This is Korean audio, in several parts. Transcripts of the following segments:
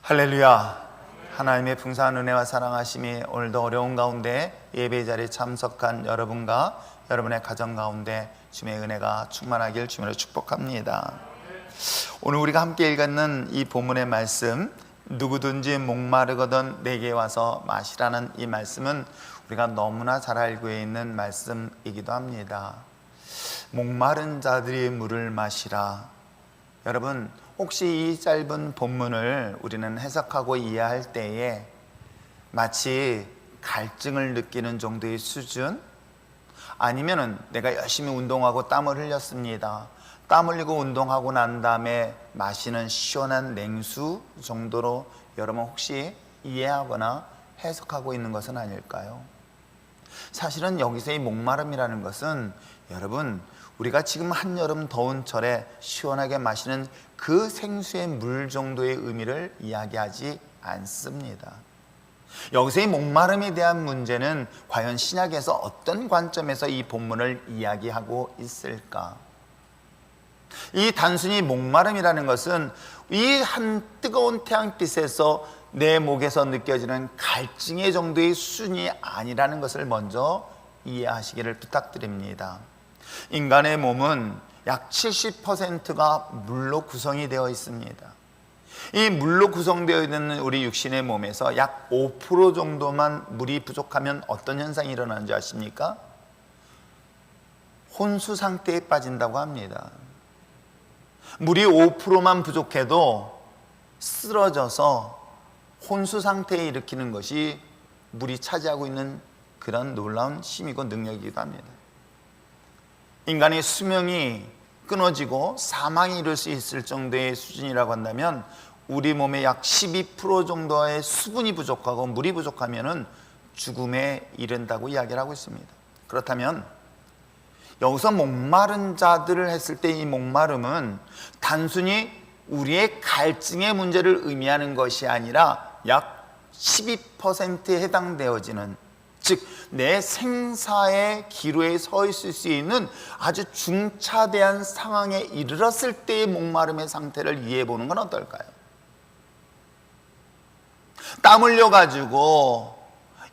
할렐루야. 하나님의 풍성한 은혜와 사랑하심이 오늘도 어려운 가운데 예배 자리에 참석한 여러분과 여러분의 가정 가운데 주님의 은혜가 충만하길 주님으로 축복합니다. 오늘 우리가 함께 읽는 이 본문의 말씀, 누구든지 목마르거든 내게 와서 마시라는 이 말씀은 우리가 너무나 잘 알고 있는 말씀이기도 합니다. 목마른 자들이 물을 마시라. 여러분, 혹시 이 짧은 본문을 우리는 해석하고 이해할 때에 마치 갈증을 느끼는 정도의 수준? 아니면은 내가 열심히 운동하고 땀을 흘렸습니다. 땀 흘리고 운동하고 난 다음에 마시는 시원한 냉수 정도로 여러분 혹시 이해하거나 해석하고 있는 것은 아닐까요? 사실은 여기서의 목마름이라는 것은 여러분, 우리가 지금 한여름 더운 철에 시원하게 마시는 그 생수의 물 정도의 의미를 이야기하지 않습니다. 여기서의 목마름에 대한 문제는 과연 신약에서 어떤 관점에서 이 본문을 이야기하고 있을까? 이 단순히 목마름이라는 것은 이 한 뜨거운 태양빛에서 내 목에서 느껴지는 갈증의 정도의 수준이 아니라는 것을 먼저 이해하시기를 부탁드립니다. 인간의 몸은 약 70%가 물로 구성이 되어 있습니다. 이 물로 구성되어 있는 우리 육신의 몸에서 약 5% 정도만 물이 부족하면 어떤 현상이 일어나는지 아십니까? 혼수 상태에 빠진다고 합니다. 물이 5%만 부족해도 쓰러져서 혼수 상태에 일으키는 것이 물이 차지하고 있는 그런 놀라운 힘이고 능력이기도 합니다. 인간의 수명이 끊어지고 사망이 이를 수 있을 정도의 수준이라고 한다면 우리 몸의 약 12% 정도의 수분이 부족하고 물이 부족하면 죽음에 이른다고 이야기를 하고 있습니다. 그렇다면 여기서 목마른 자들을 했을 때 이 목마름은 단순히 우리의 갈증의 문제를 의미하는 것이 아니라 약 12%에 해당되어지는, 즉 내 생사의 기로에 서 있을 수 있는 아주 중차대한 상황에 이르렀을 때의 목마름의 상태를 이해해 보는 건 어떨까요? 땀 흘려가지고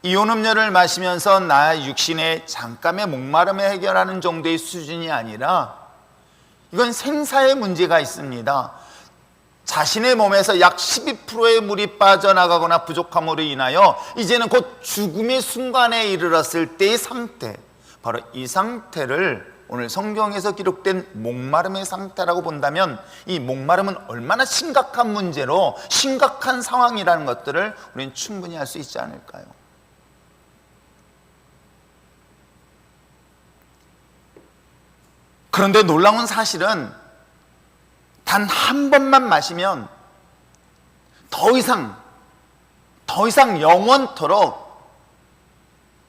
이온음료를 마시면서 나의 육신의 잠깐의 목마름을 해결하는 정도의 수준이 아니라 이건 생사의 문제가 있습니다. 자신의 몸에서 약 12%의 물이 빠져나가거나 부족함으로 인하여 이제는 곧 죽음의 순간에 이르렀을 때의 상태, 바로 이 상태를 오늘 성경에서 기록된 목마름의 상태라고 본다면 이 목마름은 얼마나 심각한 문제로 심각한 상황이라는 것들을 우리는 충분히 알 수 있지 않을까요? 그런데 놀라운 사실은 단 한 번만 마시면 더 이상 영원토록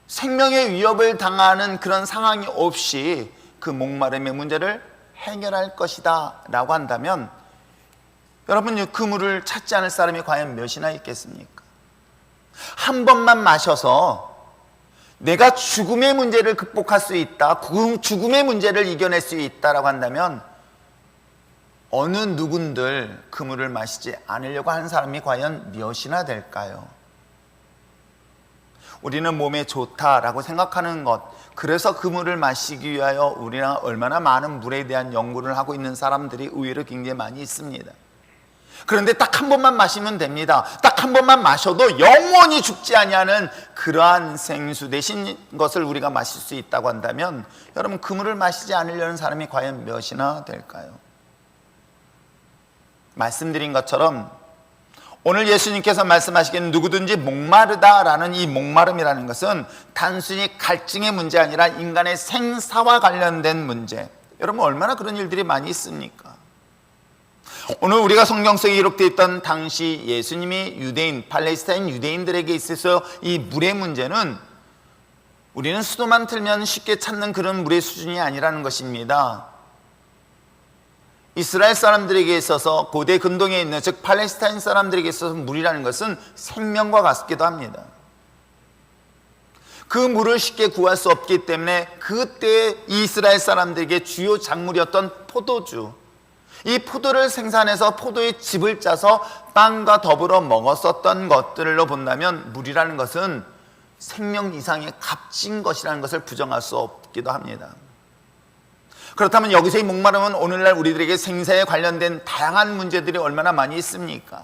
생명의 위협을 당하는 그런 상황이 없이 그 목마름의 문제를 해결할 것이다 라고 한다면 여러분, 그 물을 찾지 않을 사람이 과연 몇이나 있겠습니까? 한 번만 마셔서 내가 죽음의 문제를 극복할 수 있다, 죽음의 문제를 이겨낼 수 있다라고 한다면 어느 누군들 그 물을 마시지 않으려고 하는 사람이 과연 몇이나 될까요? 우리는 몸에 좋다라고 생각하는 것, 그래서 그 물을 마시기 위하여 우리가 얼마나 많은 물에 대한 연구를 하고 있는 사람들이 의외로 굉장히 많이 있습니다. 그런데 딱 한 번만 마시면 됩니다. 딱 한 번만 마셔도 영원히 죽지 아니하는 그러한 생수 대신 것을 우리가 마실 수 있다고 한다면 여러분, 그 물을 마시지 않으려는 사람이 과연 몇이나 될까요? 말씀드린 것처럼 오늘 예수님께서 말씀하시기는 누구든지 목마르다라는 이 목마름이라는 것은 단순히 갈증의 문제 아니라 인간의 생사와 관련된 문제. 여러분, 얼마나 그런 일들이 많이 있습니까? 오늘 우리가 성경 속에 기록되어 있던 당시 예수님이 유대인, 팔레스타인 유대인들에게 있어서 이 물의 문제는 우리는 수도만 틀면 쉽게 찾는 그런 물의 수준이 아니라는 것입니다. 이스라엘 사람들에게 있어서 고대 근동에 있는, 즉 팔레스타인 사람들에게 있어서 물이라는 것은 생명과 같기도 합니다. 그 물을 쉽게 구할 수 없기 때문에 그때 이스라엘 사람들에게 주요 작물이었던 포도주, 이 포도를 생산해서 포도의 즙을 짜서 빵과 더불어 먹었었던 것들로 본다면 물이라는 것은 생명 이상의 값진 것이라는 것을 부정할 수 없기도 합니다. 그렇다면 여기서 이 목마름은 오늘날 우리들에게 생사에 관련된 다양한 문제들이 얼마나 많이 있습니까?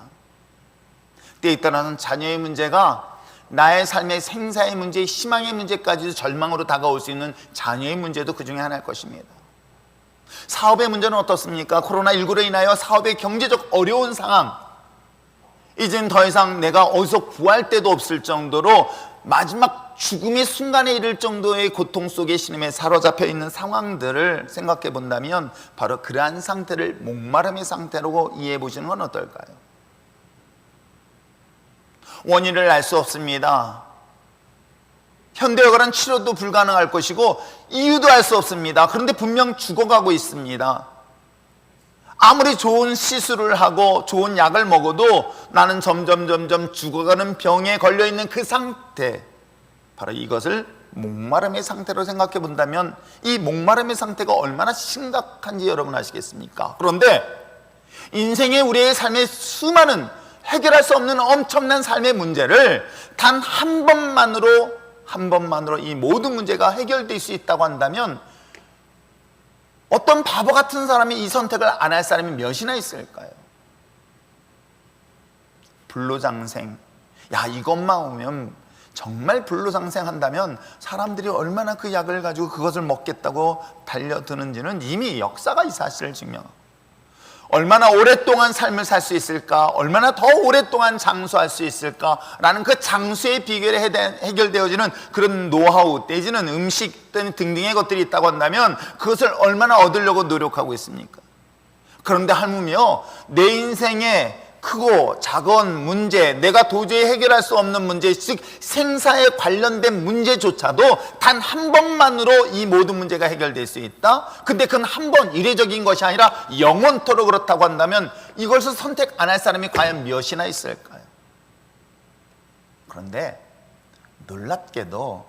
때에 따라서는 자녀의 문제가 나의 삶의 생사의 문제, 희망의 문제까지도 절망으로 다가올 수 있는 자녀의 문제도 그 중에 하나일 것입니다. 사업의 문제는 어떻습니까? 코로나19로 인하여 사업의 경제적 어려운 상황, 이젠 더 이상 내가 어디서 구할 데도 없을 정도로 마지막 죽음의 순간에 이를 정도의 고통 속에 신음에 사로잡혀 있는 상황들을 생각해 본다면 바로 그러한 상태를 목마름의 상태로 이해해 보시는 건 어떨까요? 원인을 알 수 없습니다. 현대의학은 치료도 불가능할 것이고 이유도 알 수 없습니다. 그런데 분명 죽어가고 있습니다. 아무리 좋은 시술을 하고 좋은 약을 먹어도 나는 점점 죽어가는 병에 걸려있는 그 상태, 바로 이것을 목마름의 상태로 생각해 본다면 이 목마름의 상태가 얼마나 심각한지 여러분 아시겠습니까? 그런데 인생의 우리의 삶의 수많은 해결할 수 없는 엄청난 삶의 문제를 단 한 번만으로 이 모든 문제가 해결될 수 있다고 한다면 어떤 바보 같은 사람이 이 선택을 안 할 사람이 몇이나 있을까요? 불로장생. 야, 이것만 오면 정말 불로장생 한다면 사람들이 얼마나 그 약을 가지고 그것을 먹겠다고 달려드는지는 이미 역사가 이 사실을 증명합니다. 얼마나 오랫동안 삶을 살 수 있을까, 얼마나 더 오랫동안 장수할 수 있을까라는 그 장수의 비결에 해결되어지는 그런 노하우, 내지는 음식 등등의 것들이 있다고 한다면 그것을 얼마나 얻으려고 노력하고 있습니까? 그런데 하물며 내 인생에 크고 작은 문제, 내가 도저히 해결할 수 없는 문제, 즉 생사에 관련된 문제조차도 단 한 번만으로 이 모든 문제가 해결될 수 있다. 근데 그건 한 번 이례적인 것이 아니라 영원토록 그렇다고 한다면 이것을 선택 안 할 사람이 과연 몇이나 있을까요? 그런데 놀랍게도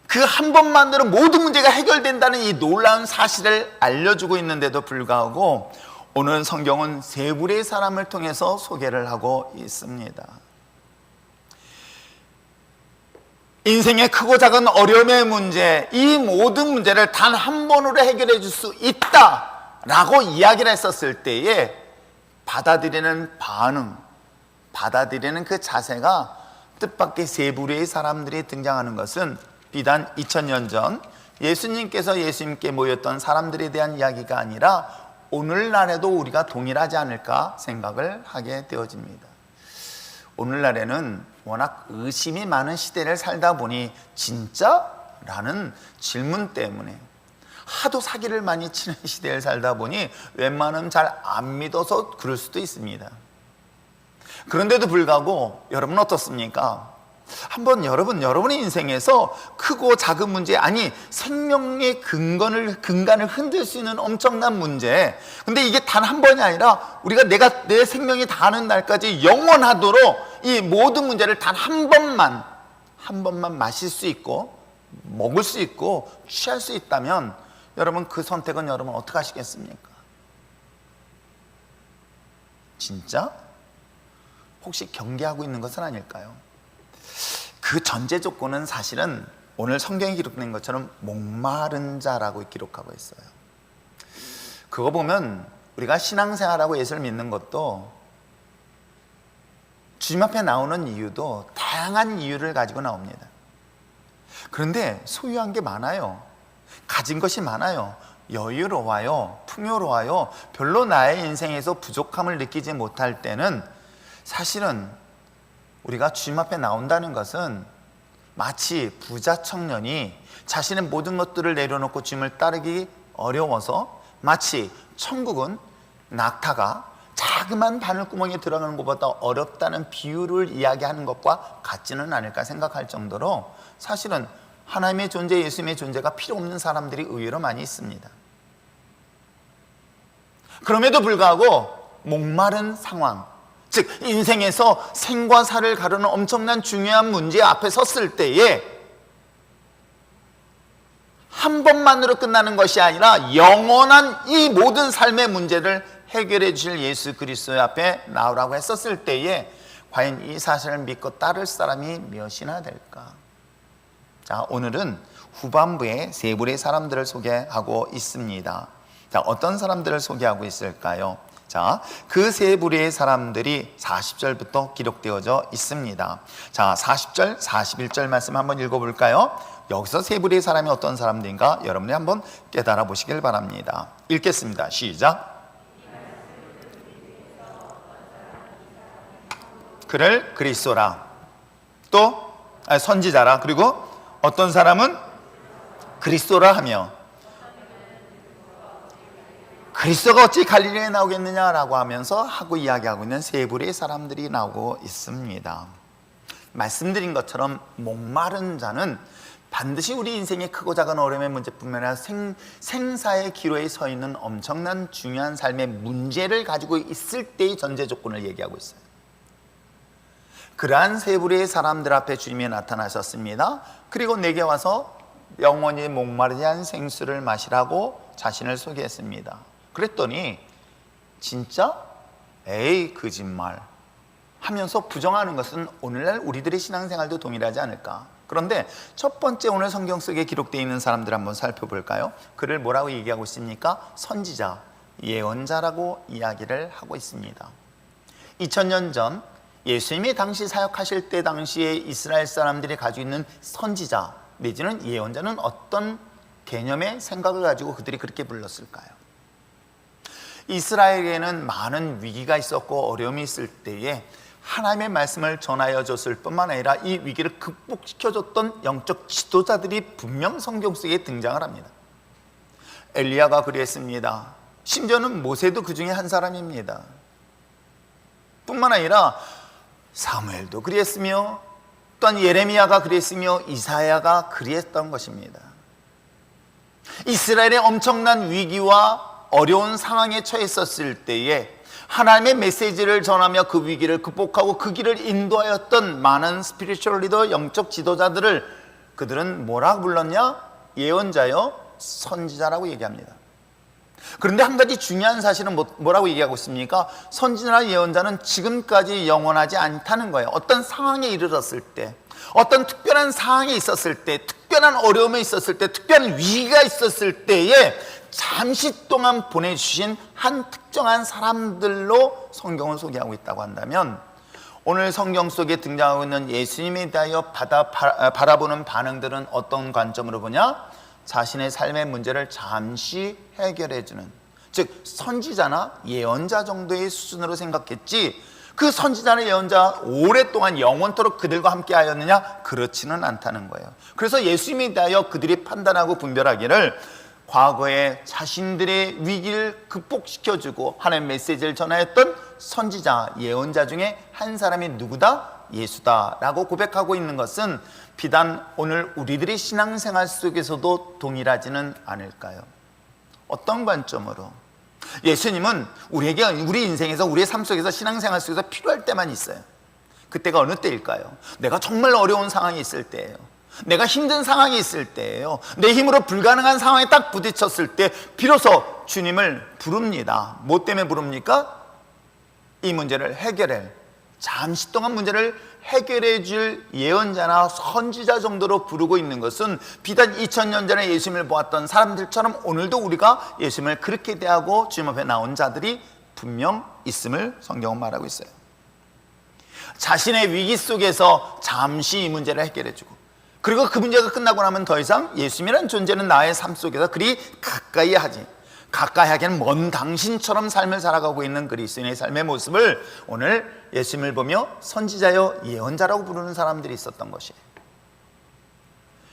그 한 번만으로 모든 문제가 해결된다는 이 놀라운 사실을 알려주고 있는데도 불구하고 오늘 성경은 세 부류의 사람을 통해서 소개를 하고 있습니다. 인생의 크고 작은 어려움의 문제, 이 모든 문제를 단 한 번으로 해결해 줄 수 있다라고 이야기를 했었을 때에 받아들이는 반응, 받아들이는 그 자세가 뜻밖의 세 부류의 사람들이 등장하는 것은 비단 2000년 전 예수님께서 예수님께 모였던 사람들에 대한 이야기가 아니라 오늘날에도 우리가 동일하지 않을까 생각을 하게 되어집니다. 오늘날에는 워낙 의심이 많은 시대를 살다 보니 진짜? 라는 질문 때문에 하도 사기를 많이 치는 시대를 살다 보니 웬만하면 잘 안 믿어서 그럴 수도 있습니다. 그런데도 불구하고 여러분 어떻습니까? 한번 여러분의 인생에서 크고 작은 문제, 아니 생명의 근간을 흔들 수 있는 엄청난 문제, 근데 이게 단 한 번이 아니라 우리가 내 생명이 다하는 날까지 영원하도록 이 모든 문제를 단 한 번만 마실 수 있고 먹을 수 있고 취할 수 있다면 여러분 그 선택은 여러분 어떻게 하시겠습니까? 진짜? 혹시 경계하고 있는 것은 아닐까요? 그 전제 조건은 사실은 오늘 성경에 기록된 것처럼 목마른 자라고 기록하고 있어요. 그거 보면 우리가 신앙생활하고 예수를 믿는 것도 주님 앞에 나오는 이유도 다양한 이유를 가지고 나옵니다. 그런데 소유한 게 많아요. 가진 것이 많아요. 여유로워요. 풍요로워요. 별로 나의 인생에서 부족함을 느끼지 못할 때는 사실은 우리가 주님 앞에 나온다는 것은 마치 부자 청년이 자신의 모든 것들을 내려놓고 주님을 따르기 어려워서 마치 천국은 낙타가 자그만 바늘구멍에 들어가는 것보다 어렵다는 비유를 이야기하는 것과 같지는 않을까 생각할 정도로 사실은 하나님의 존재, 예수님의 존재가 필요 없는 사람들이 의외로 많이 있습니다. 그럼에도 불구하고 목마른 상황, 즉 인생에서 생과 사를 가르는 엄청난 중요한 문제 앞에 섰을 때에 한 번만으로 끝나는 것이 아니라 영원한 이 모든 삶의 문제를 해결해 주실 예수 그리스도 앞에 나오라고 했었을 때에 과연 이 사실을 믿고 따를 사람이 몇이나 될까? 자, 오늘은 후반부에 세 부류의 사람들을 소개하고 있습니다. 자, 어떤 사람들을 소개하고 있을까요? 자, 그 세 부류의 사람들이 40절부터 기록되어져 있습니다. 자, 40절, 41절 말씀 한번 읽어볼까요? 여기서 세 부류의 사람이 어떤 사람들인가 여러분이 한번 깨달아 보시길 바랍니다. 읽겠습니다. 시작. 그를 그리스도라, 또 선지자라, 그리고 어떤 사람은 그리스도라 하며, 그리스도가 어찌 갈릴리에 나오겠느냐라고 하면서 이야기하고 있는 세 부류의 사람들이 나오고 있습니다. 말씀드린 것처럼 목마른 자는 반드시 우리 인생의 크고 작은 어려움의 문제뿐만 아니라 생사의 기로에 서 있는 엄청난 중요한 삶의 문제를 가지고 있을 때의 전제 조건을 얘기하고 있어요. 그러한 세 부류의 사람들 앞에 주님이 나타나셨습니다. 그리고 내게 와서 영원히 목마르지 않은 생수를 마시라고 자신을 소개했습니다. 그랬더니 진짜? 에이, 거짓말 하면서 부정하는 것은 오늘날 우리들의 신앙생활도 동일하지 않을까? 그런데 첫 번째 오늘 성경 속에 기록되어 있는 사람들 한번 살펴볼까요? 그를 뭐라고 얘기하고 있습니까? 선지자, 예언자라고 이야기를 하고 있습니다. 2000년 전 예수님이 당시 사역하실 때 당시에 이스라엘 사람들이 가지고 있는 선지자 내지는 예언자는 어떤 개념의 생각을 가지고 그들이 그렇게 불렀을까요? 이스라엘에는 많은 위기가 있었고 어려움이 있을 때에 하나님의 말씀을 전하여 줬을 뿐만 아니라 이 위기를 극복시켜줬던 영적 지도자들이 분명 성경 속에 등장을 합니다. 엘리야가 그랬습니다. 심지어는 모세도 그 중에 한 사람입니다. 뿐만 아니라 사무엘도 그랬으며 또한 예레미야가 그랬으며 이사야가 그랬던 것입니다. 이스라엘의 엄청난 위기와 어려운 상황에 처했었을 때에 하나님의 메시지를 전하며 그 위기를 극복하고 그 길을 인도하였던 많은 스피리추얼 리더, 영적 지도자들을 그들은 뭐라고 불렀냐? 예언자요, 선지자라고 얘기합니다. 그런데 한 가지 중요한 사실은 뭐라고 얘기하고 있습니까? 선지자나 예언자는 지금까지 영원하지 않다는 거예요. 어떤 상황에 이르렀을 때, 어떤 특별한 상황에 있었을 때, 특별한 어려움에 있었을 때, 특별한 위기가 있었을 때에 잠시 동안 보내주신 한 특정한 사람들로 성경을 소개하고 있다고 한다면, 오늘 성경 속에 등장하고 있는 예수님에 대하여 바라보는 반응들은 어떤 관점으로 보냐? 자신의 삶의 문제를 잠시 해결해주는, 즉 선지자나 예언자 정도의 수준으로 생각했지, 그 선지자나 예언자 오랫동안 영원토록 그들과 함께 하였느냐? 그렇지는 않다는 거예요. 그래서 예수님에 대하여 그들이 판단하고 분별하기를 과거에 자신들의 위기를 극복시켜주고 하나님의 메시지를 전하였던 선지자, 예언자 중에 한 사람이 누구다? 예수다라고 고백하고 있는 것은 비단 오늘 우리들의 신앙생활 속에서도 동일하지는 않을까요? 어떤 관점으로? 예수님은 우리에게, 우리 인생에서, 우리의 삶 속에서, 신앙생활 속에서 필요할 때만 있어요. 그때가 어느 때일까요? 내가 정말 어려운 상황이 있을 때예요. 내가 힘든 상황이 있을 때예요. 내 힘으로 불가능한 상황에 딱 부딪혔을 때 비로소 주님을 부릅니다. 뭐 때문에 부릅니까? 이 문제를 해결해, 잠시 동안 문제를 해결해 줄 예언자나 선지자 정도로 부르고 있는 것은 비단 2000년 전에 예수님을 보았던 사람들처럼 오늘도 우리가 예수님을 그렇게 대하고 주님 앞에 나온 자들이 분명 있음을 성경은 말하고 있어요. 자신의 위기 속에서 잠시 이 문제를 해결해 주고, 그리고 그 문제가 끝나고 나면 더 이상 예수님이라는 존재는 나의 삶 속에서 그리 가까이 하기는 먼 당신처럼 삶을 살아가고 있는 그리스도인의 삶의 모습을 오늘 예수님을 보며 선지자여 예언자라고 부르는 사람들이 있었던 것이에요.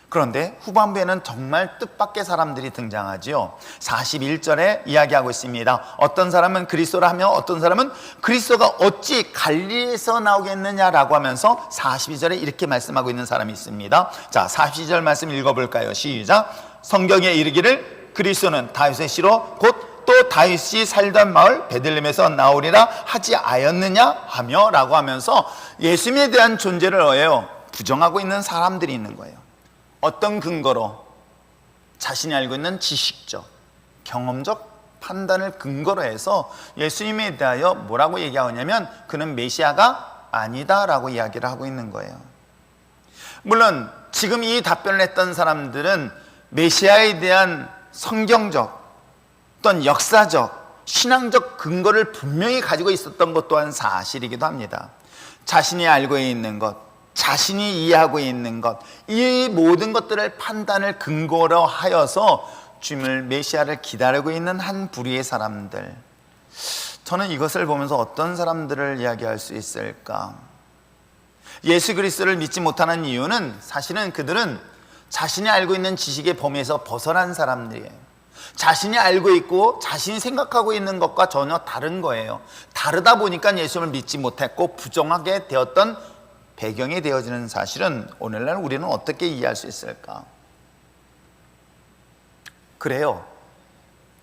그런데 후반부에는 정말 뜻밖의 사람들이 등장하지요. 41절에 이야기하고 있습니다. 어떤 사람은 그리스도라 하며 어떤 사람은 그리스도가 어찌 갈릴리에서 나오겠느냐라고 하면서 42절에 이렇게 말씀하고 있는 사람이 있습니다. 자, 42절 말씀 읽어볼까요? 시작. 성경에 이르기를 그리스도는 다윗의 씨로 곧 또 다윗이 살던 마을 베들레헴에서 나오리라 하지 아였느냐 하며 라고 하면서 예수님에 대한 존재를 부정하고 있는 사람들이 있는 거예요. 어떤 근거로? 자신이 알고 있는 지식적, 경험적 판단을 근거로 해서 예수님에 대하여 뭐라고 얘기하냐면 그는 메시아가 아니다라고 이야기를 하고 있는 거예요. 물론 지금 이 답변을 했던 사람들은 메시아에 대한 성경적 또는 역사적, 신앙적 근거를 분명히 가지고 있었던 것 또한 사실이기도 합니다. 자신이 알고 있는 것, 자신이 이해하고 있는 것, 이 모든 것들을 판단을 근거로 하여서 주님을 메시아를 기다리고 있는 한 부류의 사람들, 저는 이것을 보면서 어떤 사람들을 이야기할 수 있을까? 예수 그리스도를 믿지 못하는 이유는 사실은 그들은 자신이 알고 있는 지식의 범위에서 벗어난 사람들이에요. 자신이 알고 있고 자신이 생각하고 있는 것과 전혀 다른 거예요. 다르다 보니까 예수를 믿지 못했고 부정하게 되었던 배경이 되어지는 사실은 오늘날 우리는 어떻게 이해할 수 있을까? 그래요.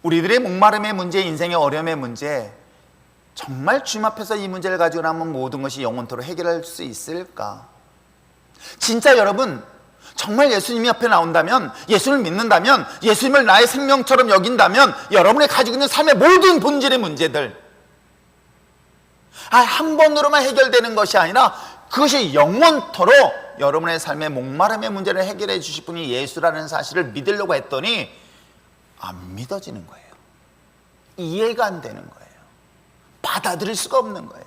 우리들의 목마름의 문제, 인생의 어려움의 문제, 정말 주님 앞에서 이 문제를 가지고 나면 모든 것이 영원토록 해결할 수 있을까? 진짜 여러분, 정말 예수님이 앞에 나온다면, 예수를 믿는다면, 예수님을 나의 생명처럼 여긴다면 여러분이 가지고 있는 삶의 모든 본질의 문제들, 한 번으로만 해결되는 것이 아니라 그것이 영원토록 여러분의 삶의 목마름의 문제를 해결해 주실 분이 예수라는 사실을 믿으려고 했더니 안 믿어지는 거예요. 이해가 안 되는 거예요. 받아들일 수가 없는 거예요.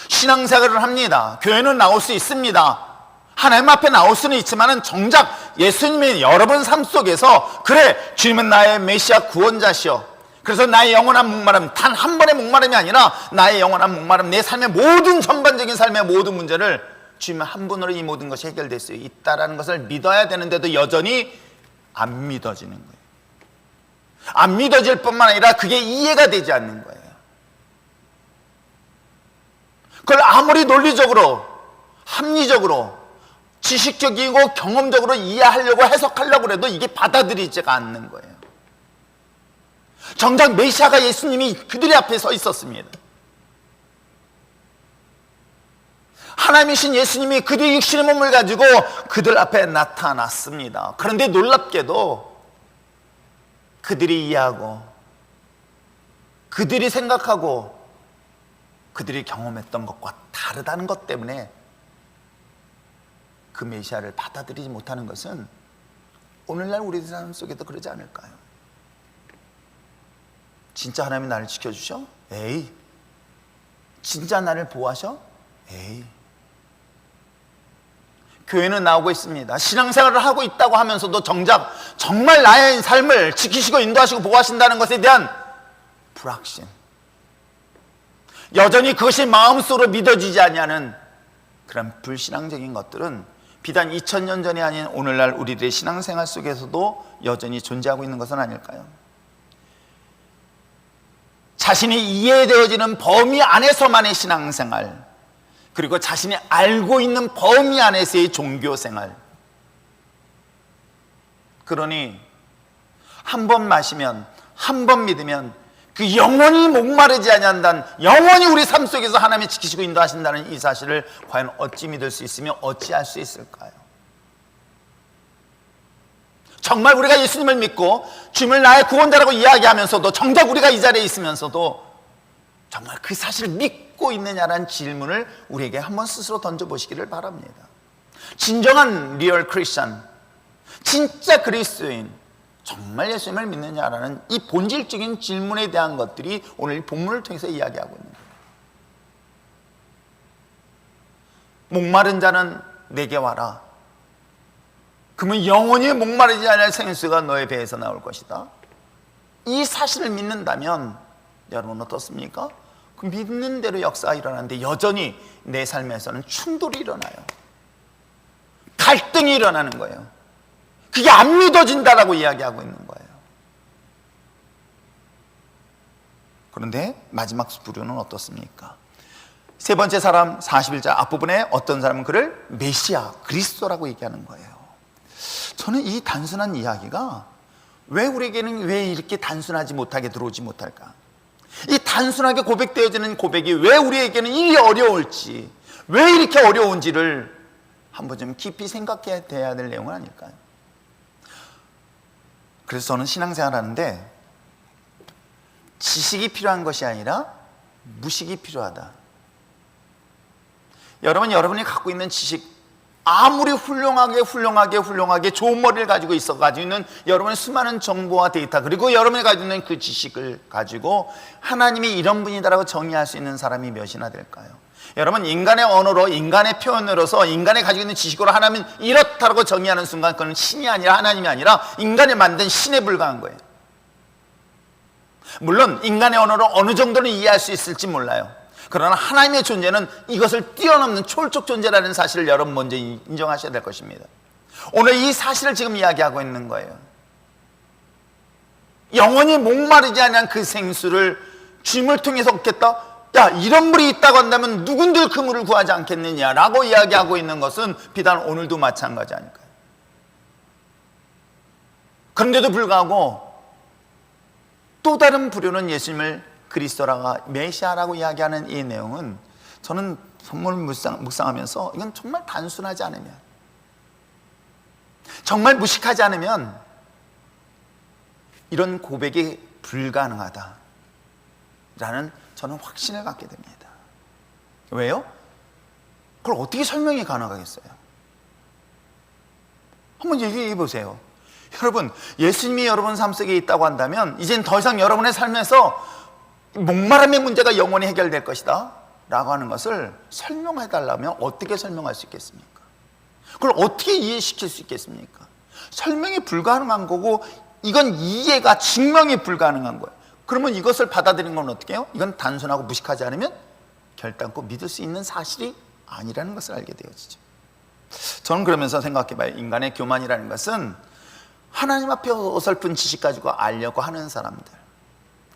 신앙생활을 합니다. 교회는 나올 수 있습니다. 하나님 앞에 나올 수는 있지만 정작 예수님이 여러분 삶 속에서 그래, 주님은 나의 메시아 구원자시여, 그래서 나의 영원한 목마름, 단 한 번의 목마름이 아니라 나의 영원한 목마름, 내 삶의 모든 전반적인 삶의 모든 문제를 주님 한 분으로 이 모든 것이 해결될 수 있다는 것을 믿어야 되는데도 여전히 안 믿어지는 거예요. 안 믿어질 뿐만 아니라 그게 이해가 되지 않는 거예요. 그걸 아무리 논리적으로, 합리적으로, 지식적이고 경험적으로 이해하려고 해석하려고 해도 이게 받아들이지가 않는 거예요. 정작 메시아가 예수님이 그들의 앞에 서 있었습니다. 하나님이신 예수님이 그들의 육신의 몸을 가지고 그들 앞에 나타났습니다. 그런데 놀랍게도 그들이 이해하고 그들이 생각하고 그들이 경험했던 것과 다르다는 것 때문에 그 메시아를 받아들이지 못하는 것은 오늘날 우리들 삶 속에도 그러지 않을까요? 진짜 하나님이 나를 지켜주셔? 에이. 진짜 나를 보호하셔? 에이. 교회는 나오고 있습니다. 신앙생활을 하고 있다고 하면서도 정작 정말 나의 삶을 지키시고 인도하시고 보호하신다는 것에 대한 불확신, 여전히 그것이 마음속으로 믿어지지 않냐는 그런 불신앙적인 것들은 비단 2000년 전이 아닌 오늘날 우리들의 신앙생활 속에서도 여전히 존재하고 있는 것은 아닐까요? 자신이 이해되어지는 범위 안에서만의 신앙생활, 그리고 자신이 알고 있는 범위 안에서의 종교생활. 그러니 한 번 마시면, 한 번 믿으면 그 영원히 목마르지 아니한다는, 영원히 우리 삶 속에서 하나님이 지키시고 인도하신다는 이 사실을 과연 어찌 믿을 수 있으며 어찌 할 수 있을까요? 정말 우리가 예수님을 믿고 주님을 나의 구원자라고 이야기하면서도 정작 우리가 이 자리에 있으면서도 정말 그 사실을 믿고 있느냐라는 질문을 우리에게 한번 스스로 던져보시기를 바랍니다. 진정한 리얼 크리스천, 진짜 그리스도인, 정말 예수님을 믿느냐라는 이 본질적인 질문에 대한 것들이 오늘 이 본문을 통해서 이야기하고 있는 거예요. 목마른 자는 내게 와라. 그러면 영원히 목마르지 않을 생수가 너의 배에서 나올 것이다. 이 사실을 믿는다면 여러분 어떻습니까? 그 믿는 대로 역사가 일어나는데 여전히 내 삶에서는 충돌이 일어나요. 갈등이 일어나는 거예요. 그게 안 믿어진다라고 이야기하고 있는 거예요. 그런데 마지막 부류는 어떻습니까? 세 번째 사람 41절 앞부분에 어떤 사람은 그를 메시아, 그리스도라고 얘기하는 거예요. 저는 이 단순한 이야기가 왜 우리에게는 왜 이렇게 단순하지 못하게 들어오지 못할까? 이 단순하게 고백되어지는 고백이 왜 우리에게는 이리 어려울지, 왜 이렇게 어려운지를 한번 좀 깊이 생각해야 될 내용은 아닐까요? 그래서 저는 신앙생활 하는데 지식이 필요한 것이 아니라 무식이 필요하다. 여러분이 갖고 있는 지식, 아무리 훌륭하게 좋은 머리를 가지고 있는 여러분의 수많은 정보와 데이터, 그리고 여러분이 가지고 있는 그 지식을 가지고 하나님이 이런 분이다라고 정의할 수 있는 사람이 몇이나 될까요? 여러분, 인간의 언어로, 인간의 표현으로서, 인간이 가지고 있는 지식으로 하나님은 이렇다라고 정의하는 순간 그건 신이 아니라, 하나님이 아니라 인간이 만든 신에 불과한 거예요. 물론 인간의 언어로 어느 정도는 이해할 수 있을지 몰라요. 그러나 하나님의 존재는 이것을 뛰어넘는 초월적 존재라는 사실을 여러분 먼저 인정하셔야 될 것입니다. 오늘 이 사실을 지금 이야기하고 있는 거예요. 영원히 목마르지 않은 그 생수를 주님을 통해서 얻겠다? 야, 이런 물이 있다고 한다면 누군들 그 물을 구하지 않겠느냐라고 이야기하고 있는 것은 비단 오늘도 마찬가지 아닐까요? 그런데도 불구하고 또 다른 부류는 예수님을 그리스도라가 메시아라고 이야기하는 이 내용은 저는 정말 묵상하면서 이건 정말 단순하지 않으면, 정말 무식하지 않으면 이런 고백이 불가능하다라는 저는 확신을 갖게 됩니다. 왜요? 그걸 어떻게 설명이 가능하겠어요? 한번 얘기해 보세요. 여러분, 예수님이 여러분 삶 속에 있다고 한다면 이젠 더 이상 여러분의 삶에서 목마름의 문제가 영원히 해결될 것이다 라고 하는 것을 설명해 달라면 어떻게 설명할 수 있겠습니까? 그걸 어떻게 이해시킬 수 있겠습니까? 설명이 불가능한 거고, 이건 이해가, 증명이 불가능한 거예요. 그러면 이것을 받아들이는 건 어떻게 해요? 이건 단순하고 무식하지 않으면 결단코 믿을 수 있는 사실이 아니라는 것을 알게 되어지죠. 저는 그러면서 생각해봐요. 인간의 교만이라는 것은 하나님 앞에 어설픈 지식 가지고 알려고 하는 사람들.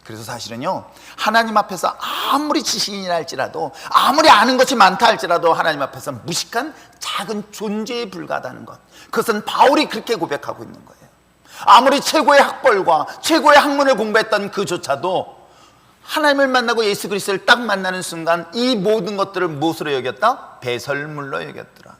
그래서 사실은요, 하나님 앞에서 아무리 지식인이라 할지라도, 아무리 아는 것이 많다 할지라도 하나님 앞에서 무식한 작은 존재에 불과하다는 것, 그것은 바울이 그렇게 고백하고 있는 거예요. 아무리 최고의 학벌과 최고의 학문을 공부했던 그조차도 하나님을 만나고 예수 그리스도를 딱 만나는 순간 이 모든 것들을 무엇으로 여겼다? 배설물로 여겼더라.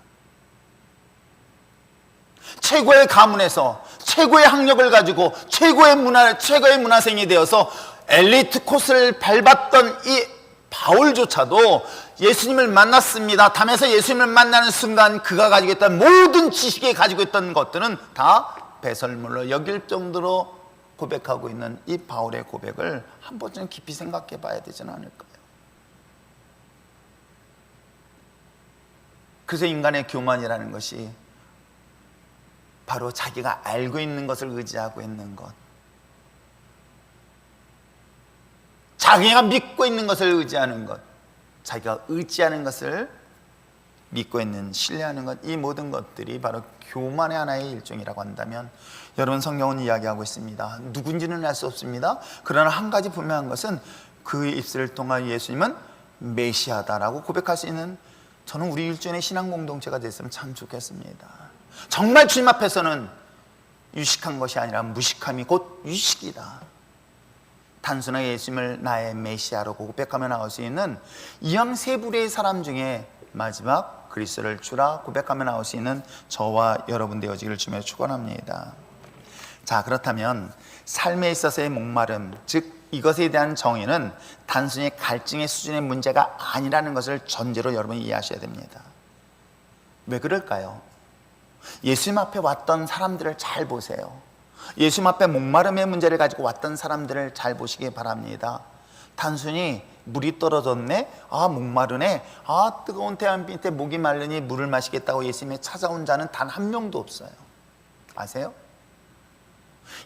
최고의 가문에서 최고의 학력을 가지고 최고의 문화생이 되어서 엘리트 코스를 밟았던 이 바울조차도 예수님을 만났습니다. 담에서 예수님을 만나는 순간 그가 가지고 있던 모든 지식에 가지고 있던 것들은 다 배설물로 여길 정도로 고백하고 있는 이 바울의 고백을 한 번쯤 깊이 생각해 봐야 되지는 않을까요? 그래서 인간의 교만이라는 것이 바로 자기가 알고 있는 것을 의지하고 있는 것, 자기가 믿고 있는 것을 의지하는 것, 자기가 의지하는 것을 믿고 있는, 신뢰하는 것, 이 모든 것들이 바로 교만의 하나의 일종이라고 한다면, 여러분, 성경은 이야기하고 있습니다. 누군지는 알 수 없습니다. 그러나 한 가지 분명한 것은 그의 입술을 통한 예수님은 메시아다라고 고백할 수 있는, 저는 우리 일전의 신앙 공동체가 됐으면 참 좋겠습니다. 정말 주님 앞에서는 유식한 것이 아니라 무식함이 곧 유식이다. 단순하게 예수님을 나의 메시아로 고백하며 나올 수 있는 이왕 세 부류의 사람 중에 마지막 그리스도를 주라 고백하며 나올 수 있는 저와 여러분 되어지기를 주며 축원합니다. 자, 그렇다면 삶에 있어서의 목마름, 즉 이것에 대한 정의는 단순히 갈증의 수준의 문제가 아니라는 것을 전제로 여러분이 이해하셔야 됩니다. 왜 그럴까요? 예수님 앞에 왔던 사람들을 잘 보세요. 예수님 앞에 목마름의 문제를 가지고 왔던 사람들을 잘 보시기 바랍니다. 단순히 물이 떨어졌네, 아 목마르네, 아 뜨거운 태양 밑에 목이 마르니 물을 마시겠다고 예수님이 찾아온 자는 단 한 명도 없어요. 아세요?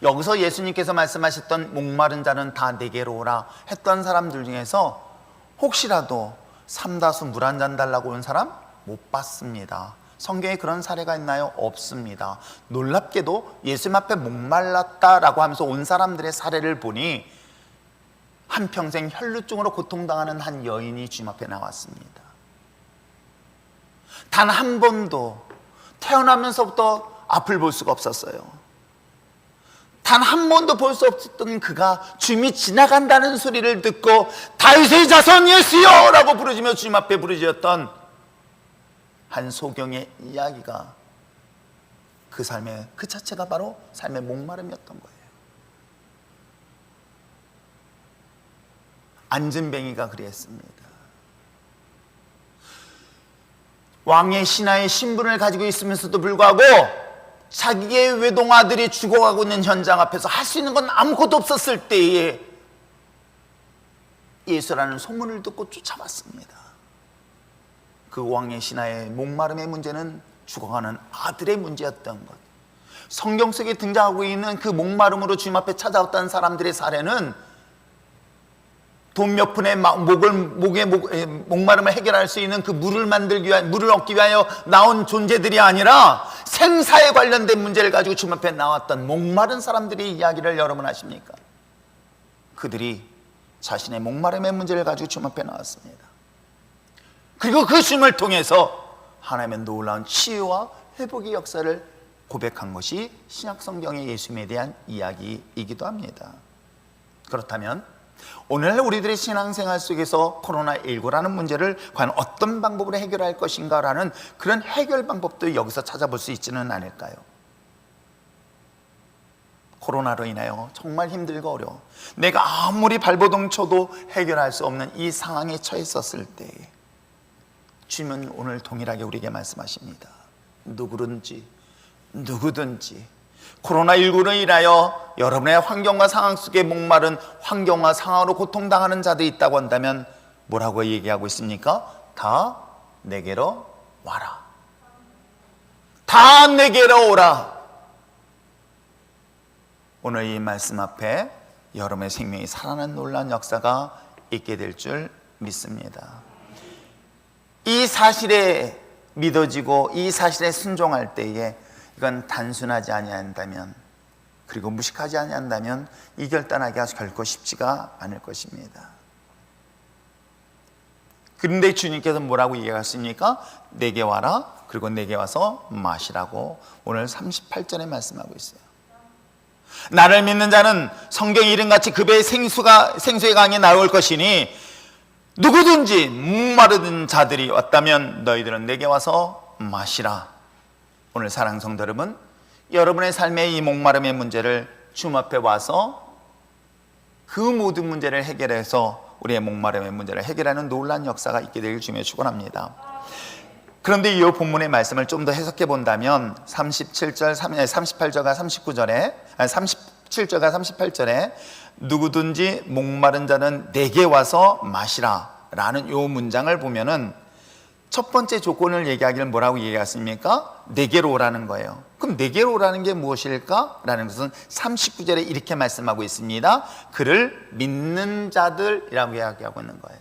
여기서 예수님께서 말씀하셨던 목마른 자는 다 내게로 오라 했던 사람들 중에서 혹시라도 삼다수 물 한 잔 달라고 온 사람 못 봤습니다. 성경에 그런 사례가 있나요? 없습니다. 놀랍게도 예수님 앞에 목말랐다라고 하면서 온 사람들의 사례를 보니 한평생 혈루증으로 고통당하는 한 여인이 주님 앞에 나왔습니다. 단 한 번도 태어나면서부터 앞을 볼 수가 없었어요. 단 한 번도 볼 수 없었던 그가 주님이 지나간다는 소리를 듣고 다윗의 자손 예수여 라고 부르짖으며 주님 앞에 부르짖었던 한 소경의 이야기가 그 삶의 그 자체가 바로 삶의 목마름이었던 거예요. 안진뱅이가 그랬습니다. 왕의 신하의 신분을 가지고 있으면서도 불구하고 자기의 외동아들이 죽어가고 있는 현장 앞에서 할 수 있는 건 아무것도 없었을 때에 예수라는 소문을 듣고 쫓아왔습니다. 그 왕의 신하의 목마름의 문제는 죽어가는 아들의 문제였던 것. 성경 속에 등장하고 있는 그 목마름으로 주님 앞에 찾아왔다는 사람들의 사례는 돈 몇 푼에 목마름을 해결할 수 있는 그 물을 얻기 위하여 나온 존재들이 아니라 생사에 관련된 문제를 가지고 주님 앞에 나왔던 목마른 사람들의 이야기를 여러분 아십니까? 그들이 자신의 목마름의 문제를 가지고 주님 앞에 나왔습니다. 그리고 그 주님을 통해서 하나님의 놀라운 치유와 회복의 역사를 고백한 것이 신약 성경의 예수님에 대한 이야기이기도 합니다. 그렇다면 오늘 우리들의 신앙생활 속에서 코로나19라는 문제를 과연 어떤 방법으로 해결할 것인가라는 그런 해결 방법도 여기서 찾아볼 수 있지는 않을까요? 코로나로 인하여 정말 힘들고 어려워 내가 아무리 발버둥 쳐도 해결할 수 없는 이 상황에 처했었을 때 주님은 오늘 동일하게 우리에게 말씀하십니다. 누구든지 코로나19로 인하여 여러분의 환경과 상황 속에 목마른 환경과 상황으로 고통당하는 자들이 있다고 한다면 뭐라고 얘기하고 있습니까? 다 내게로 와라. 다 내게로 오라. 오늘 이 말씀 앞에 여러분의 생명이 살아나는 놀라운 역사가 있게 될 줄 믿습니다. 이 사실에 믿어지고 이 사실에 순종할 때에 이건 단순하지 아니한다면 그리고 무식하지 아니한다면 이 결단하기가 결코 쉽지가 않을 것입니다. 그런데 주님께서 뭐라고 얘기하십니까? 내게 와라 그리고 내게 와서 마시라고 오늘 38절에 말씀하고 있어요. 나를 믿는 자는 성경 이름같이 그 배의 생수의 강이 나올 것이니 누구든지 목마른 자들이 왔다면 너희들은 내게 와서 마시라. 오늘 사랑하는 성도 여러분, 여러분의 삶의 이 목마름의 문제를 주님 앞에 와서 그 모든 문제를 해결해서 우리의 목마름의 문제를 해결하는 놀라운 역사가 있게 되길 주님의 축원합니다. 그런데 이 본문의 말씀을 좀 더 해석해 본다면 38절과 38절에 누구든지 목마른 자는 내게 와서 마시라 라는 이 문장을 보면은 첫 번째 조건을 얘기하기를 뭐라고 얘기했습니까? 내게로 오라는 거예요. 그럼 내게로 오라는 게 무엇일까? 라는 것은 39절에 이렇게 말씀하고 있습니다. 그를 믿는 자들이라고 이야기하고 있는 거예요.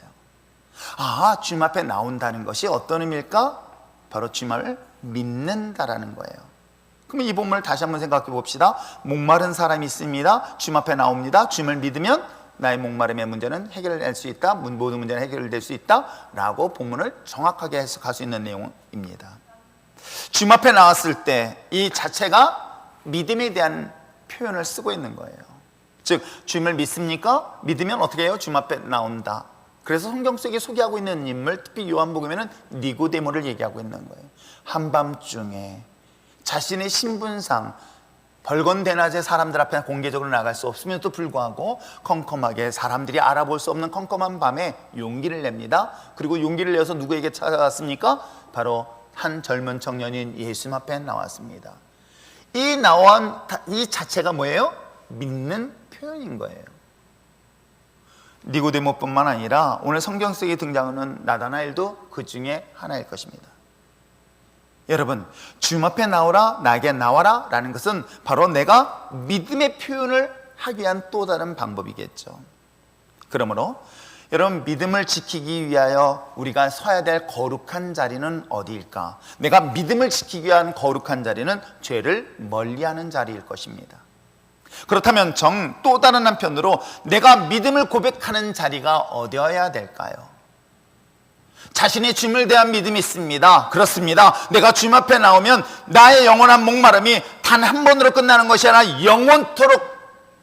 아, 주님 앞에 나온다는 것이 어떤 의미일까? 바로 주님을 믿는다라는 거예요. 그러면 이 본문을 다시 한번 생각해 봅시다. 목마른 사람이 있습니다. 주님 앞에 나옵니다. 주님을 믿으면 나의 목마름의 문제는 해결될 수 있다. 모든 문제는 해결될 수 있다. 라고 본문을 정확하게 해석할 수 있는 내용입니다. 주님 앞에 나왔을 때 이 자체가 믿음에 대한 표현을 쓰고 있는 거예요. 즉 주님을 믿습니까? 믿으면 어떻게 해요? 주님 앞에 나온다. 그래서 성경 속에 소개하고 있는 인물, 특히 요한복음에는 니고데모를 얘기하고 있는 거예요. 한밤중에 자신의 신분상 벌건 대낮에 사람들 앞에 공개적으로 나갈 수 없음에도 불구하고 컴컴하게 사람들이 알아볼 수 없는 컴컴한 밤에 용기를 냅니다. 그리고 용기를 내어서 누구에게 찾아갔습니까? 바로 한 젊은 청년인 예수님 앞에 나왔습니다. 이 자체가 뭐예요? 믿는 표현인 거예요. 니고데모뿐만 아니라 오늘 성경 속에 등장하는 나다나엘도 그 중에 하나일 것입니다. 여러분, 주님 앞에 나오라, 나에게 나와라 라는 것은 바로 내가 믿음의 표현을 하기 위한 또 다른 방법이겠죠. 그러므로 여러분, 믿음을 지키기 위하여 우리가 서야 될 거룩한 자리는 어디일까? 내가 믿음을 지키기 위한 거룩한 자리는 죄를 멀리하는 자리일 것입니다. 그렇다면 또 다른 한편으로 내가 믿음을 고백하는 자리가 어디여야 될까요? 자신의 주님을 대한 믿음이 있습니다. 그렇습니다. 내가 주님 앞에 나오면 나의 영원한 목마름이 단 한 번으로 끝나는 것이 아니라 영원토록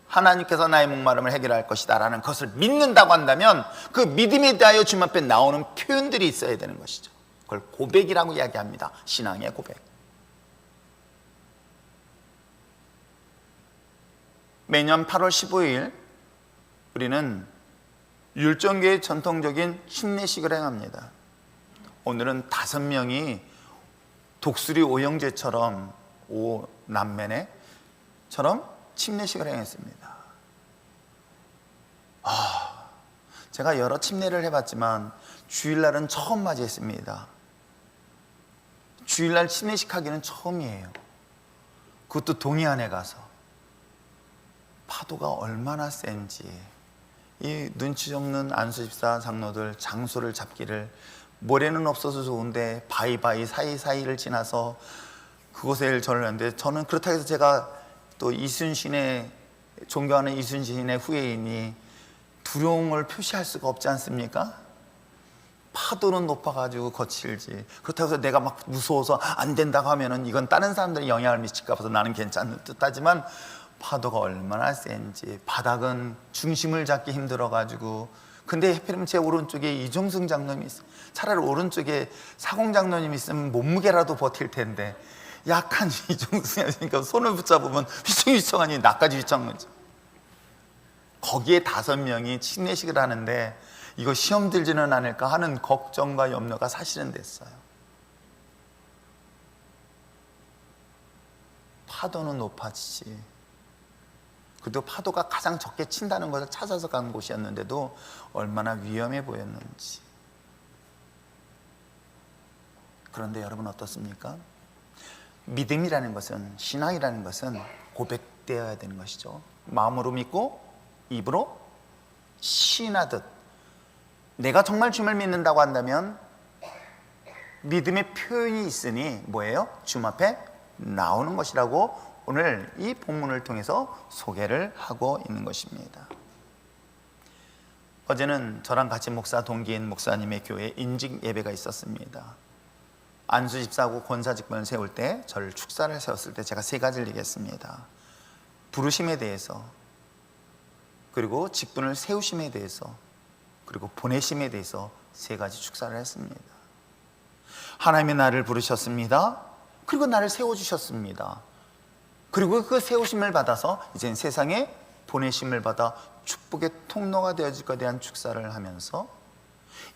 하나님께서 나의 목마름을 해결할 것이다 라는 것을 믿는다고 한다면 그 믿음에 대하여 주님 앞에 나오는 표현들이 있어야 되는 것이죠. 그걸 고백이라고 이야기합니다. 신앙의 고백. 매년 8월 15일 우리는 율정교의 전통적인 침례식을 행합니다. 오늘은 5명이 독수리 오형제처럼 오남매네처럼 침례식을 행했습니다. 제가 여러 침례를 해봤지만 주일날은 처음 맞이했습니다. 주일날 침례식 하기는 처음이에요. 그것도 동해안에 가서. 파도가 얼마나 센지 이 눈치 없는 안수집사 장로들 장소를 잡기를, 모래는 없어서 좋은데 바위바위 사이사이를 지나서 그곳에 절을 하는데, 저는 그렇다고 해서 제가 또 이순신의, 존경하는 이순신의 후예이니 두려움을 표시할 수가 없지 않습니까? 파도는 높아가지고 거칠지. 그렇다고 해서 내가 막 무서워서 안 된다고 하면은 이건 다른 사람들이 영향을 미칠까 봐서 나는 괜찮은 듯하지만, 파도가 얼마나 센지, 바닥은 중심을 잡기 힘들어가지고. 근데 하필이면 제 오른쪽에 이종승 장로님이 있어. 차라리 오른쪽에 사공 장로님이 있으면 몸무게라도 버틸 텐데, 약한 이종승이니까 손을 붙잡으면 휘청휘청하니 나까지 휘청하는 거죠. 거기에 5명이 침례식을 하는데 이거 시험 들지는 않을까 하는 걱정과 염려가 사실은 됐어요. 파도는 높아지지. 그래도 파도가 가장 적게 친다는 것을 찾아서 간 곳이었는데도 얼마나 위험해 보였는지. 그런데 여러분 어떻습니까? 믿음이라는 것은, 신앙이라는 것은 고백되어야 되는 것이죠. 마음으로 믿고 입으로 시인하듯. 내가 정말 주님을 믿는다고 한다면 믿음의 표현이 있으니 뭐예요? 주님 앞에 나오는 것이라고 오늘 이 본문을 통해서 소개를 하고 있는 것입니다. 어제는 저랑 같이 목사 동기인 목사님의 교회 인직 예배가 있었습니다. 안수 집사하고 권사 직분을 세울 때, 저를 축사를 세웠을 때 제가 3가지를 얘기했습니다. 부르심에 대해서, 그리고 직분을 세우심에 대해서, 그리고 보내심에 대해서 3가지 축사를 했습니다. 하나님이 나를 부르셨습니다. 그리고 나를 세워주셨습니다. 그리고 그 세우심을 받아서 이젠 세상에 보내심을 받아 축복의 통로가 되어질 것에 대한 축사를 하면서,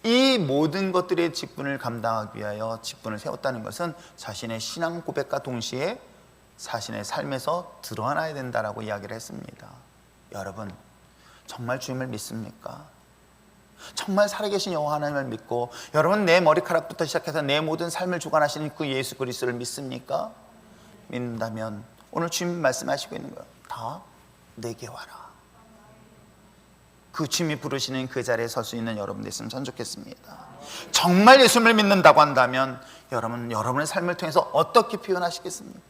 이 모든 것들의 직분을 감당하기 위하여 직분을 세웠다는 것은 자신의 신앙 고백과 동시에 자신의 삶에서 드러나야 된다라고 이야기를 했습니다. 여러분, 정말 주님을 믿습니까? 정말 살아계신 여호와 하나님을 믿고, 여러분 내 머리카락부터 시작해서 내 모든 삶을 주관하시는 그 예수 그리스도를 믿습니까? 믿는다면 오늘 주님 말씀하시고 있는 거예요. 다 내게 와라. 그 주님이 부르시는 그 자리에 설 수 있는 여러분 됐으면 전 좋겠습니다. 정말 예수님을 믿는다고 한다면 여러분, 여러분의 삶을 통해서 어떻게 표현하시겠습니까?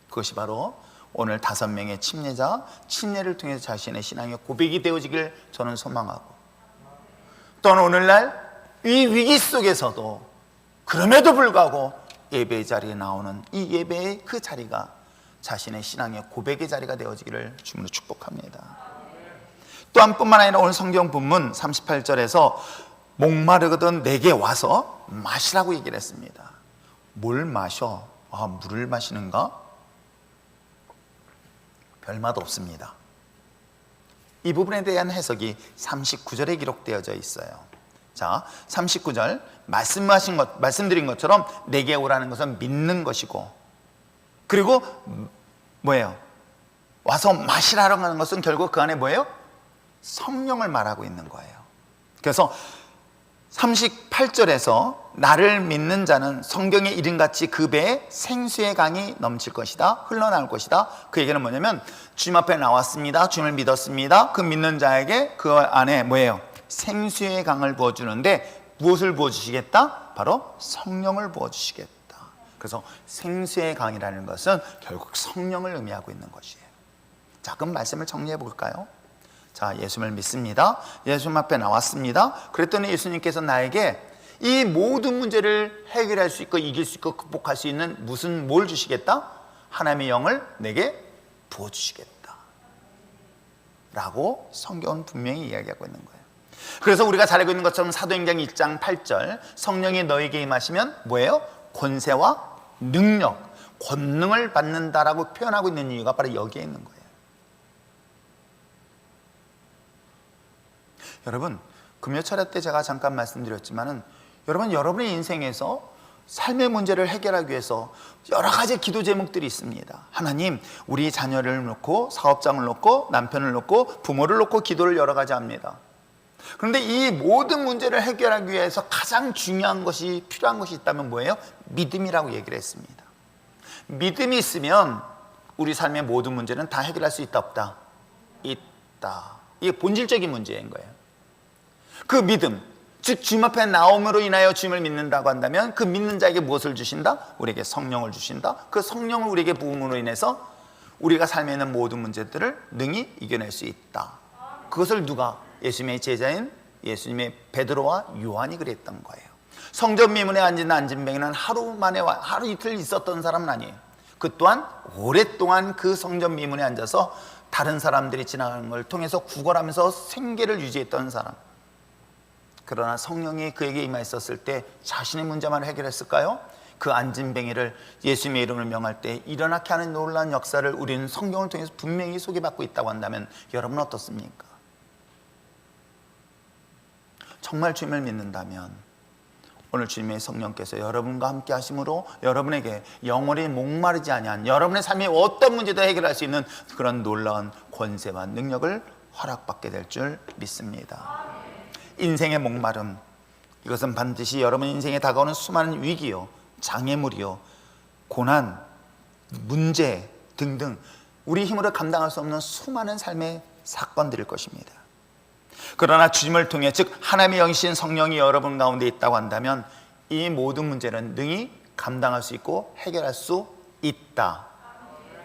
그것이 바로 오늘 5명의 침례자, 침례를 통해서 자신의 신앙의 고백이 되어지길 저는 소망하고, 또한 오늘날 이 위기 속에서도 그럼에도 불구하고 예배의 자리에 나오는 이 예배의 그 자리가 자신의 신앙의 고백의 자리가 되어지기를 주님으로 축복합니다. 또한 뿐만 아니라 오늘 성경 본문 38절에서 목마르거든 내게 와서 마시라고 얘기를 했습니다. 뭘 마셔? 물을 마시는가? 별맛 없습니다. 이 부분에 대한 해석이 39절에 기록되어져 있어요. 자, 39절 말씀드린 것처럼 내게 오라는 것은 믿는 것이고, 그리고 뭐예요? 와서 마시라고 하는 것은 결국 그 안에 뭐예요? 성령을 말하고 있는 거예요. 그래서 38절에서 나를 믿는 자는 성경의 이름같이 그 배에 생수의 강이 넘칠 것이다, 흘러나올 것이다. 그 얘기는 뭐냐면 주님 앞에 나왔습니다, 주님을 믿었습니다. 그 믿는 자에게 그 안에 뭐예요? 생수의 강을 부어주는데, 무엇을 부어주시겠다? 바로 성령을 부어주시겠다. 그래서 생수의 강이라는 것은 결국 성령을 의미하고 있는 것이에요. 자, 그럼 말씀을 정리해 볼까요? 자, 예수님을 믿습니다. 예수님 앞에 나왔습니다. 그랬더니 예수님께서 나에게 이 모든 문제를 해결할 수 있고 이길 수 있고 극복할 수 있는 뭘 주시겠다? 하나님의 영을 내게 부어주시겠다 라고 성경은 분명히 이야기하고 있는 거예요. 그래서 우리가 잘 알고 있는 것처럼 사도행전 1장 8절 성령이 너에게 임하시면 뭐예요? 권세와 능력, 권능을 받는다라고 표현하고 있는 이유가 바로 여기에 있는 거예요. 여러분, 금요 철야 때 제가 잠깐 말씀드렸지만은 여러분, 여러분의 인생에서 삶의 문제를 해결하기 위해서 여러 가지 기도 제목들이 있습니다. 하나님, 우리 자녀를 놓고, 사업장을 놓고, 남편을 놓고, 부모를 놓고 기도를 여러 가지 합니다. 그런데 이 모든 문제를 해결하기 위해서 가장 중요한 것이, 필요한 것이 있다면 뭐예요? 믿음이라고 얘기를 했습니다. 믿음이 있으면 우리 삶의 모든 문제는 다 해결할 수 있다, 없다? 있다. 이게 본질적인 문제인 거예요. 그 믿음, 즉 주님 앞에 나옴으로 인하여 주님을 믿는다고 한다면 그 믿는 자에게 무엇을 주신다? 우리에게 성령을 주신다. 그 성령을 우리에게 부음으로 인해서 우리가 삶에 있는 모든 문제들을 능히 이겨낼 수 있다. 그것을 누가? 예수님의 제자인 예수님의 베드로와 요한이 그랬던 거예요. 성전 미문에 앉은 안진뱅이는 하루 이틀 있었던 사람은 아니에요. 그 또한 오랫동안 그 성전 미문에 앉아서 다른 사람들이 지나가는 걸 통해서 구걸하면서 생계를 유지했던 사람. 그러나 성령이 그에게 임하였을 때 자신의 문제만 해결했을까요? 그 안진뱅이를 예수님의 이름을 명할 때 일어나게 하는 놀라운 역사를 우리는 성경을 통해서 분명히 소개받고 있다고 한다면 여러분은 어떻습니까? 정말 주님을 믿는다면 오늘 주님의 성령께서 여러분과 함께 하심으로 여러분에게 영원히 목마르지 아니한 여러분의 삶의 어떤 문제도 해결할 수 있는 그런 놀라운 권세와 능력을 허락받게 될 줄 믿습니다. 인생의 목마름, 이것은 반드시 여러분 인생에 다가오는 수많은 위기요, 장애물이요, 고난, 문제 등등 우리 힘으로 감당할 수 없는 수많은 삶의 사건들일 것입니다. 그러나 주님을 통해, 즉 하나님의 영이신 성령이 여러분 가운데 있다고 한다면 이 모든 문제는 능히 감당할 수 있고 해결할 수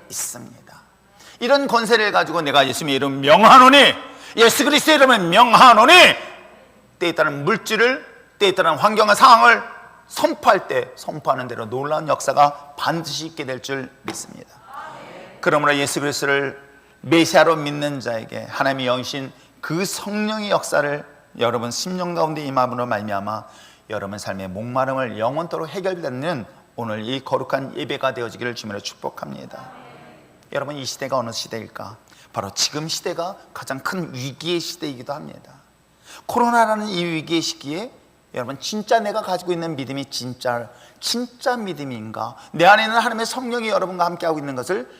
있습니다. 이런 권세를 가지고 내가 예수님의 이름 명하노니, 예수 그리스도의 이름을 명하노니, 때에 따른 물질을, 때에 따른 환경과 상황을 선포할 때 선포하는 대로 놀라운 역사가 반드시 있게 될 줄 믿습니다. 그러므로 예수 그리스도를 메시아로 믿는 자에게 하나님의 영이신 그 성령의 역사를 여러분 심령 가운데 임함으로 말미암아 여러분 삶의 목마름을 영원토록 해결되는 오늘 이 거룩한 예배가 되어지기를 주님으로 축복합니다. 여러분, 이 시대가 어느 시대일까? 바로 지금 시대가 가장 큰 위기의 시대이기도 합니다. 코로나라는 이 위기의 시기에 여러분, 진짜 내가 가지고 있는 믿음이 진짜 믿음인가? 내 안에 있는 하나님의 성령이 여러분과 함께하고 있는 것을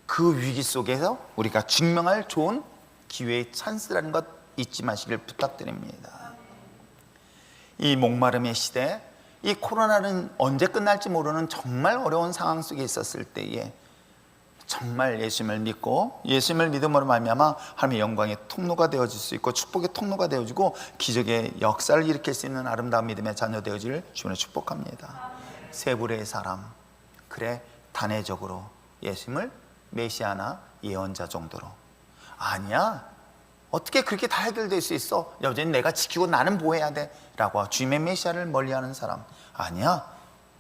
그 위기 속에서 우리가 증명할 좋은 기회의 찬스라는 것 잊지 마시길 부탁드립니다. 이 목마름의 시대, 이 코로나는 언제 끝날지 모르는 정말 어려운 상황 속에 있었을 때에 정말 예수님을 믿고 예수님을 믿음으로 말미암아 하나님의 영광의 통로가 되어질 수 있고 축복의 통로가 되어지고 기적의 역사를 일으킬 수 있는 아름다운 믿음의 자녀 되어질 주님을 축복합니다. 세 부류의 사람, 그래 단회적으로 예수님을 메시아나 예언자 정도로, 아니야 어떻게 그렇게 다 해결될 수 있어, 여전히 내가 지키고 나는 보호해야 돼 라고 주님의 메시아를 멀리하는 사람, 아니야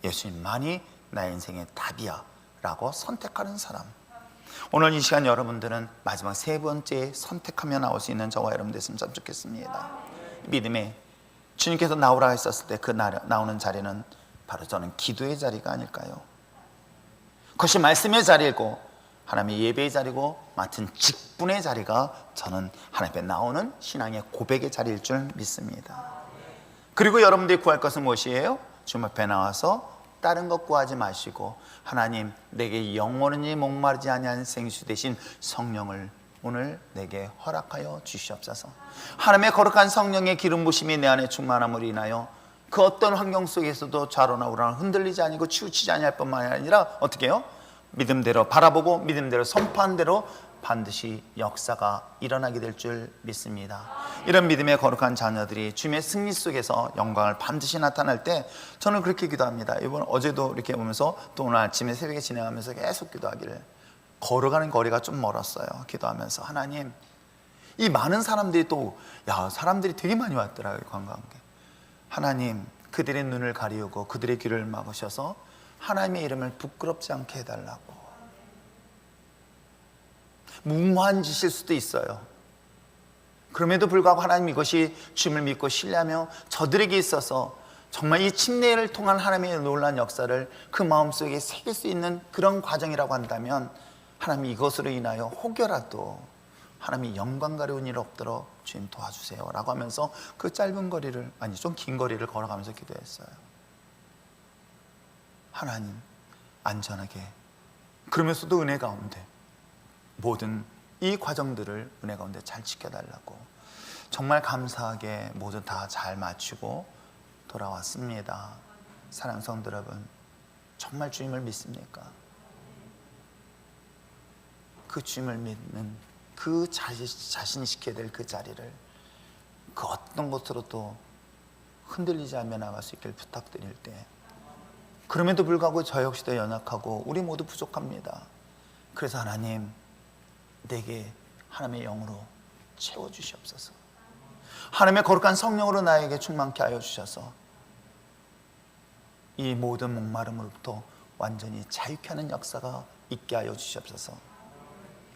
예수님만이 나의 인생의 답이야 라고 선택하는 사람. 오늘 이 시간 여러분들은 마지막 세 번째 선택하며 나올 수 있는 저와 여러분 됐으면 참 좋겠습니다. 믿음에 주님께서 나오라 했었을 때 그 나오는 자리는 바로 저는 기도의 자리가 아닐까요? 그것이 말씀의 자리이고 하나님의 예배의 자리고 맡은 직분의 자리가 저는 하나님 앞에 나오는 신앙의 고백의 자리일 줄 믿습니다. 그리고 여러분들이 구할 것은 무엇이에요? 주님 앞에 나와서 다른 것 구하지 마시고 하나님, 내게 영원히 목마르지 아니한 생수 대신 성령을 오늘 내게 허락하여 주시옵소서. 하나님의 거룩한 성령의 기름 부심이 내 안에 충만함으로 인하여 그 어떤 환경 속에서도 좌로나 우로나 흔들리지 아니고 치우치지 아니할 뿐만 아니라 어떻게 해요? 믿음대로 바라보고 믿음대로 선포한 대로 반드시 역사가 일어나게 될 줄 믿습니다. 이런 믿음의 거룩한 자녀들이 주님의 승리 속에서 영광을 반드시 나타날 때 저는 그렇게 기도합니다. 이번 어제도 이렇게 보면서 또 오늘 아침에 새벽에 진행하면서 계속 기도하기를, 걸어가는 거리가 좀 멀었어요. 기도하면서 하나님, 이 많은 사람들이 사람들이 되게 많이 왔더라고요. 관광객. 하나님, 그들의 눈을 가리우고 그들의 귀를 막으셔서 하나님의 이름을 부끄럽지 않게 해달라고. 무모한 짓일 수도 있어요. 그럼에도 불구하고 하나님, 이것이 주님을 믿고 신뢰하며 저들에게 있어서 정말 이 침례를 통한 하나님의 놀라운 역사를 그 마음속에 새길 수 있는 그런 과정이라고 한다면 하나님, 이것으로 인하여 혹여라도 하나님이 영광 가려운 일 없도록 주님 도와주세요 라고 하면서 그 짧은 거리를, 아니 좀 긴 거리를 걸어가면서 기도했어요. 하나님, 안전하게, 그러면서도 은혜 가운데 모든 이 과정들을 은혜 가운데 잘 지켜달라고 정말 감사하게 모두 다 잘 마치고 돌아왔습니다. 사랑하는 성도 여러분, 정말 주님을 믿습니까? 그 주님을 믿는 그 자신이 지켜야 될 그 자리를 그 어떤 것으로도 흔들리지 않으며 나갈 수 있길 부탁드릴 때, 그럼에도 불구하고 저 역시도 연약하고 우리 모두 부족합니다. 그래서 하나님, 내게 하나님의 영으로 채워주시옵소서. 하나님의 거룩한 성령으로 나에게 충만케 하여 주셔서 이 모든 목마름으로부터 완전히 자유케 하는 역사가 있게 하여 주시옵소서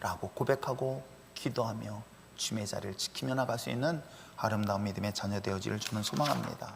라고 고백하고 기도하며 주님의 자리를 지키며 나갈 수 있는 아름다운 믿음의 자녀 되어지를 주는 소망합니다.